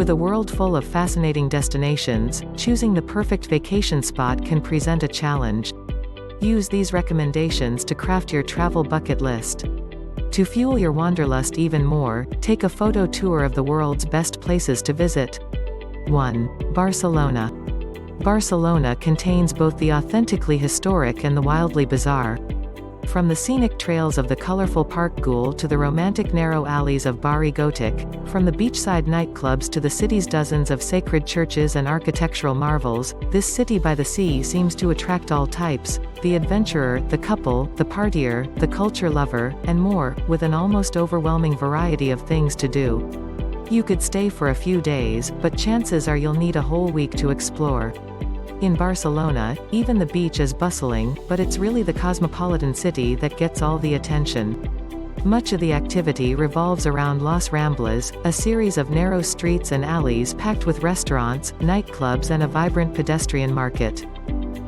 With a world full of fascinating destinations, choosing the perfect vacation spot can present a challenge. Use these recommendations to craft your travel bucket list. To fuel your wanderlust even more, take a photo tour of the world's best places to visit. 1. Barcelona. Barcelona contains both the authentically historic and the wildly bizarre. From the scenic trails of the colorful Park Güell to the romantic narrow alleys of Barri Gothic, from the beachside nightclubs to the city's dozens of sacred churches and architectural marvels, this city by the sea seems to attract all types: the adventurer, the couple, the partier, the culture lover, and more, with an almost overwhelming variety of things to do. You could stay for a few days, but chances are you'll need a whole week to explore. In Barcelona, even the beach is bustling, but it's really the cosmopolitan city that gets all the attention. Much of the activity revolves around Las Ramblas, a series of narrow streets and alleys packed with restaurants, nightclubs and a vibrant pedestrian market.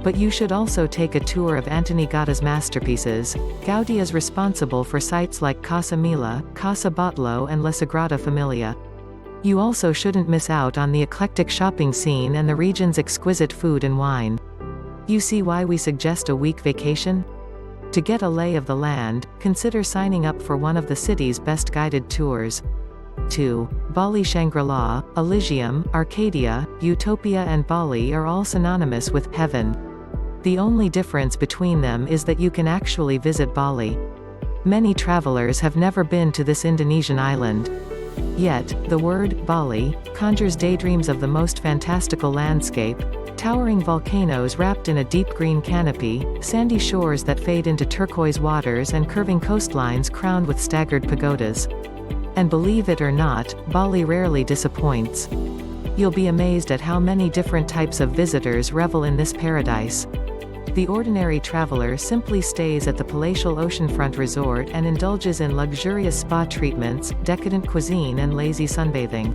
But you should also take a tour of Antoni Gaudi's masterpieces. Gaudi is responsible for sites like Casa Mila, Casa Batlló and La Sagrada Familia. You also shouldn't miss out on the eclectic shopping scene and the region's exquisite food and wine. You see why we suggest a week vacation? To get a lay of the land, consider signing up for one of the city's best guided tours. 2. Bali. Shangri-La, Elysium, Arcadia, Utopia and Bali are all synonymous with heaven. The only difference between them is that you can actually visit Bali. Many travelers have never been to this Indonesian island. Yet, the word Bali conjures daydreams of the most fantastical landscape: towering volcanoes wrapped in a deep green canopy, sandy shores that fade into turquoise waters and curving coastlines crowned with staggered pagodas. And believe it or not, Bali rarely disappoints. You'll be amazed at how many different types of visitors revel in this paradise. The ordinary traveler simply stays at the palatial oceanfront resort and indulges in luxurious spa treatments, decadent cuisine and lazy sunbathing.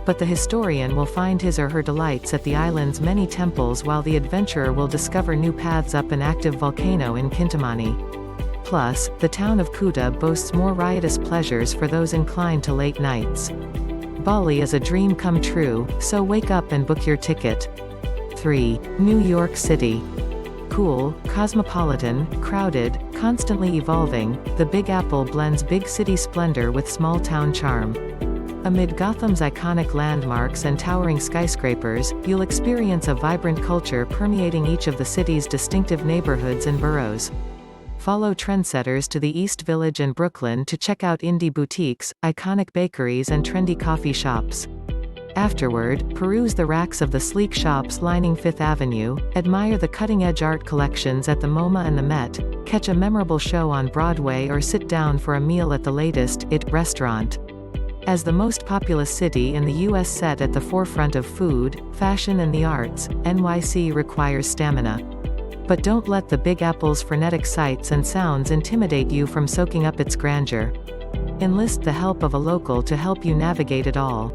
But the historian will find his or her delights at the island's many temples, while the adventurer will discover new paths up an active volcano in Kintamani. Plus, the town of Kuta boasts more riotous pleasures for those inclined to late nights. Bali is a dream come true, so wake up and book your ticket. 3. New York City. Cool, cosmopolitan, crowded, constantly evolving, the Big Apple blends big city splendor with small-town charm. Amid Gotham's iconic landmarks and towering skyscrapers, you'll experience a vibrant culture permeating each of the city's distinctive neighborhoods and boroughs. Follow trendsetters to the East Village and Brooklyn to check out indie boutiques, iconic bakeries and trendy coffee shops. Afterward, peruse the racks of the sleek shops lining Fifth Avenue, admire the cutting-edge art collections at the MoMA and the Met, catch a memorable show on Broadway or sit down for a meal at the latest IT restaurant. As the most populous city in the U.S. set at the forefront of food, fashion and the arts, NYC requires stamina. But don't let the Big Apple's frenetic sights and sounds intimidate you from soaking up its grandeur. Enlist the help of a local to help you navigate it all.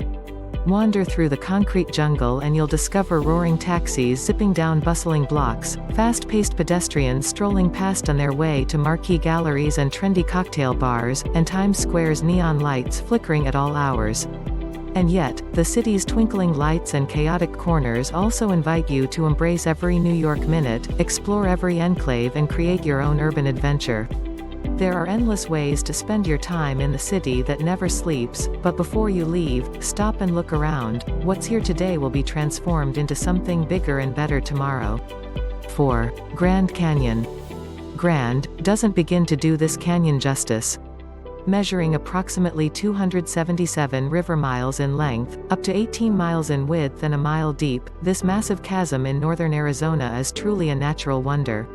Wander through the concrete jungle and you'll discover roaring taxis zipping down bustling blocks, fast-paced pedestrians strolling past on their way to marquee galleries and trendy cocktail bars, and Times Square's neon lights flickering at all hours. And yet, the city's twinkling lights and chaotic corners also invite you to embrace every New York minute, explore every enclave and create your own urban adventure. There are endless ways to spend your time in the city that never sleeps, but before you leave, stop and look around. What's here today will be transformed into something bigger and better tomorrow. 4. Grand Canyon. Grand doesn't begin to do this canyon justice. Measuring approximately 277 river miles in length, up to 18 miles in width and a mile deep, this massive chasm in northern Arizona is truly a natural wonder.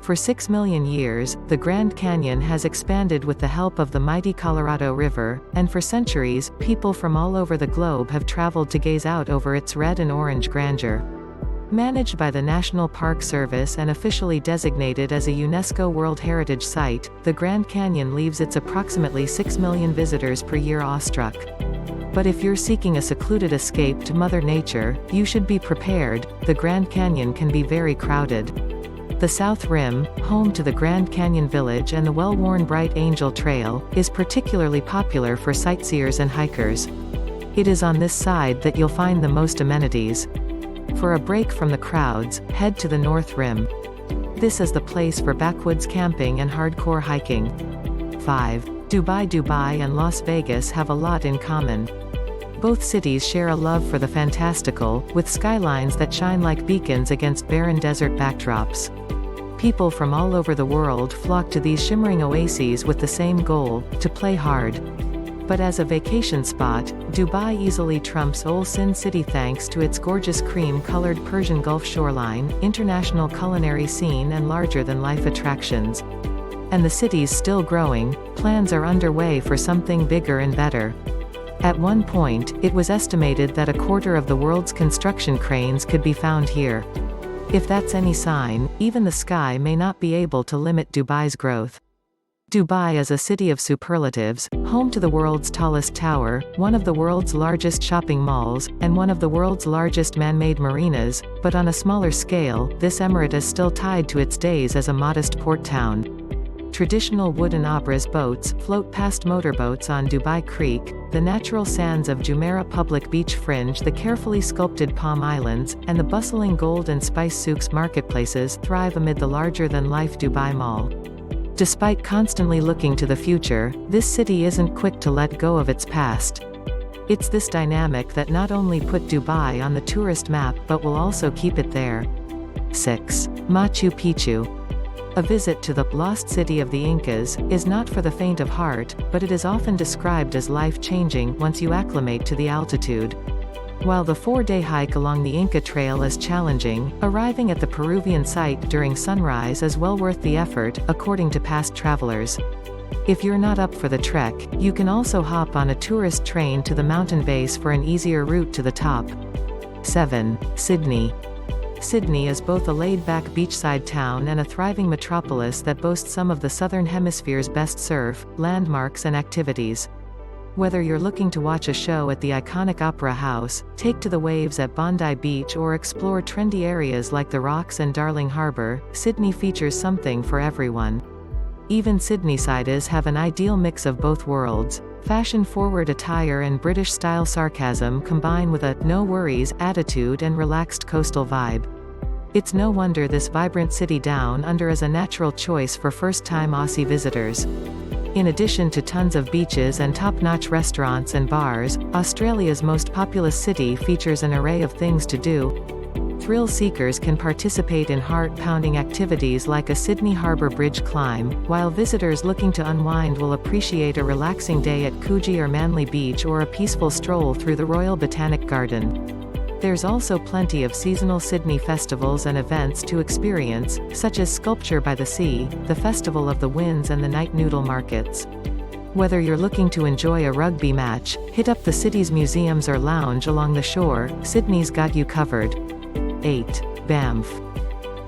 For 6 million years, the Grand Canyon has expanded with the help of the mighty Colorado River, and for centuries, people from all over the globe have traveled to gaze out over its red and orange grandeur. Managed by the National Park Service and officially designated as a UNESCO World Heritage Site, the Grand Canyon leaves its approximately 6 million visitors per year awestruck. But if you're seeking a secluded escape to Mother Nature, you should be prepared. The Grand Canyon can be very crowded. The South Rim, home to the Grand Canyon Village and the well-worn Bright Angel Trail, is particularly popular for sightseers and hikers. It is on this side that you'll find the most amenities. For a break from the crowds, head to the North Rim. This is the place for backwoods camping and hardcore hiking. 5. Dubai and Las Vegas have a lot in common. Both cities share a love for the fantastical, with skylines that shine like beacons against barren desert backdrops. People from all over the world flock to these shimmering oases with the same goal, to play hard. But as a vacation spot, Dubai easily trumps Old Sin City thanks to its gorgeous cream-colored Persian Gulf shoreline, international culinary scene and larger-than-life attractions. And the city's still growing, plans are underway for something bigger and better. At one point, it was estimated that a quarter of the world's construction cranes could be found here. If that's any sign, even the sky may not be able to limit Dubai's growth. Dubai is a city of superlatives, home to the world's tallest tower, one of the world's largest shopping malls, and one of the world's largest man-made marinas, but on a smaller scale, this emirate is still tied to its days as a modest port town. Traditional wooden abras boats float past motorboats on Dubai Creek, the natural sands of Jumeirah public beach fringe the carefully sculpted Palm Islands, and the bustling gold and spice souks marketplaces thrive amid the larger-than-life Dubai Mall. Despite constantly looking to the future, this city isn't quick to let go of its past. It's this dynamic that not only put Dubai on the tourist map but will also keep it there. 6. Machu Picchu. A visit to the lost city of the Incas is not for the faint of heart, but it is often described as life-changing once you acclimate to the altitude. While the 4-day hike along the Inca Trail is challenging, arriving at the Peruvian site during sunrise is well worth the effort, according to past travelers. If you're not up for the trek, you can also hop on a tourist train to the mountain base for an easier route to the top. 7. Sydney. Sydney is both a laid-back beachside town and a thriving metropolis that boasts some of the Southern Hemisphere's best surf, landmarks and activities. Whether you're looking to watch a show at the iconic Opera House, take to the waves at Bondi Beach or explore trendy areas like the Rocks and Darling Harbour, Sydney features something for everyone. Even Sydneysiders have an ideal mix of both worlds. Fashion-forward attire and British-style sarcasm combine with a no worries attitude and relaxed coastal vibe. It's no wonder this vibrant city down under is a natural choice for first-time Aussie visitors. In addition to tons of beaches and top-notch restaurants and bars, Australia's most populous city features an array of things to do. Thrill seekers can participate in heart-pounding activities like a Sydney Harbour Bridge climb, while visitors looking to unwind will appreciate a relaxing day at Coogee or Manly Beach or a peaceful stroll through the Royal Botanic Garden. There's also plenty of seasonal Sydney festivals and events to experience, such as Sculpture by the Sea, the Festival of the Winds and the Night Noodle Markets. Whether you're looking to enjoy a rugby match, hit up the city's museums or lounge along the shore, Sydney's got you covered. 8. Banff.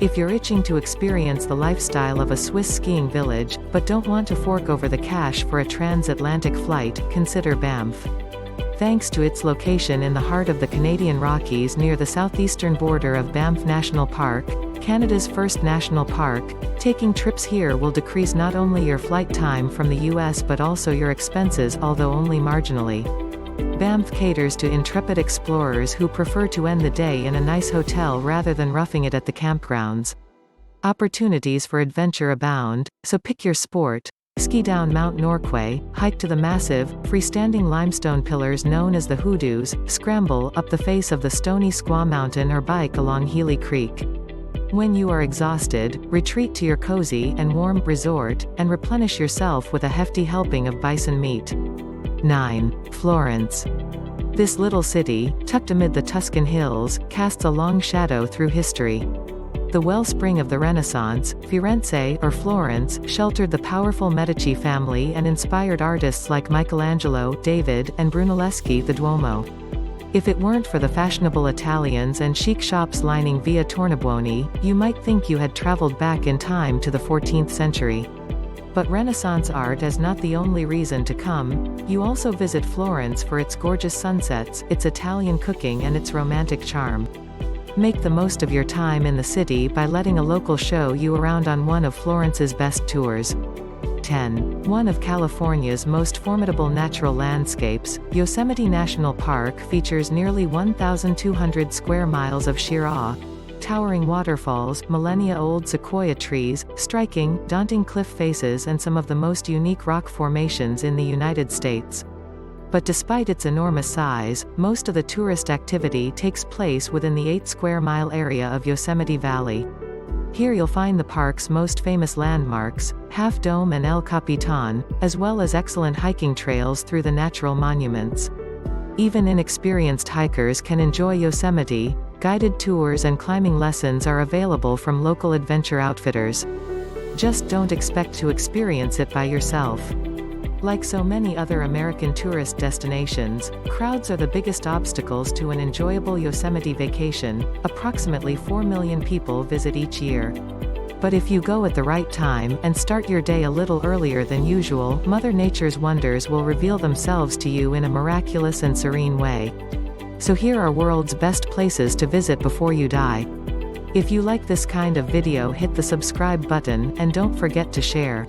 If you're itching to experience the lifestyle of a Swiss skiing village, but don't want to fork over the cash for a transatlantic flight, consider Banff. Thanks to its location in the heart of the Canadian Rockies near the southeastern border of Banff National Park, Canada's first national park, taking trips here will decrease not only your flight time from the US but also your expenses, although only marginally. Banff caters to intrepid explorers who prefer to end the day in a nice hotel rather than roughing it at the campgrounds. Opportunities for adventure abound, so pick your sport. Ski down Mount Norquay, hike to the massive, freestanding limestone pillars known as the Hoodoos, scramble up the face of the stony Squaw Mountain or bike along Healy Creek. When you are exhausted, retreat to your cozy and warm resort, and replenish yourself with a hefty helping of bison meat. 9. Florence. This little city, tucked amid the Tuscan hills, casts a long shadow through history. The wellspring of the Renaissance, Firenze or Florence, sheltered the powerful Medici family and inspired artists like Michelangelo, David, and Brunelleschi. The Duomo. If it weren't for the fashionable Italians and chic shops lining Via Tornabuoni, you might think you had traveled back in time to the 14th century. But Renaissance art is not the only reason to come. You also visit Florence for its gorgeous sunsets, its Italian cooking and its romantic charm. Make the most of your time in the city by letting a local show you around on one of Florence's best tours. 10. One of California's most formidable natural landscapes, Yosemite National Park features nearly 1,200 square miles of sheer awe. Towering waterfalls, millennia-old sequoia trees, striking, daunting cliff faces and some of the most unique rock formations in the United States. But despite its enormous size, most of the tourist activity takes place within the 8-square-mile area of Yosemite Valley. Here you'll find the park's most famous landmarks, Half Dome and El Capitan, as well as excellent hiking trails through the natural monuments. Even inexperienced hikers can enjoy Yosemite. Guided tours and climbing lessons are available from local adventure outfitters. Just don't expect to experience it by yourself. Like so many other American tourist destinations, crowds are the biggest obstacles to an enjoyable Yosemite vacation. Approximately 4 million people visit each year. But if you go at the right time, and start your day a little earlier than usual, Mother Nature's wonders will reveal themselves to you in a miraculous and serene way. So here are world's best places to visit before you die. If you like this kind of video, hit the subscribe button, and don't forget to share.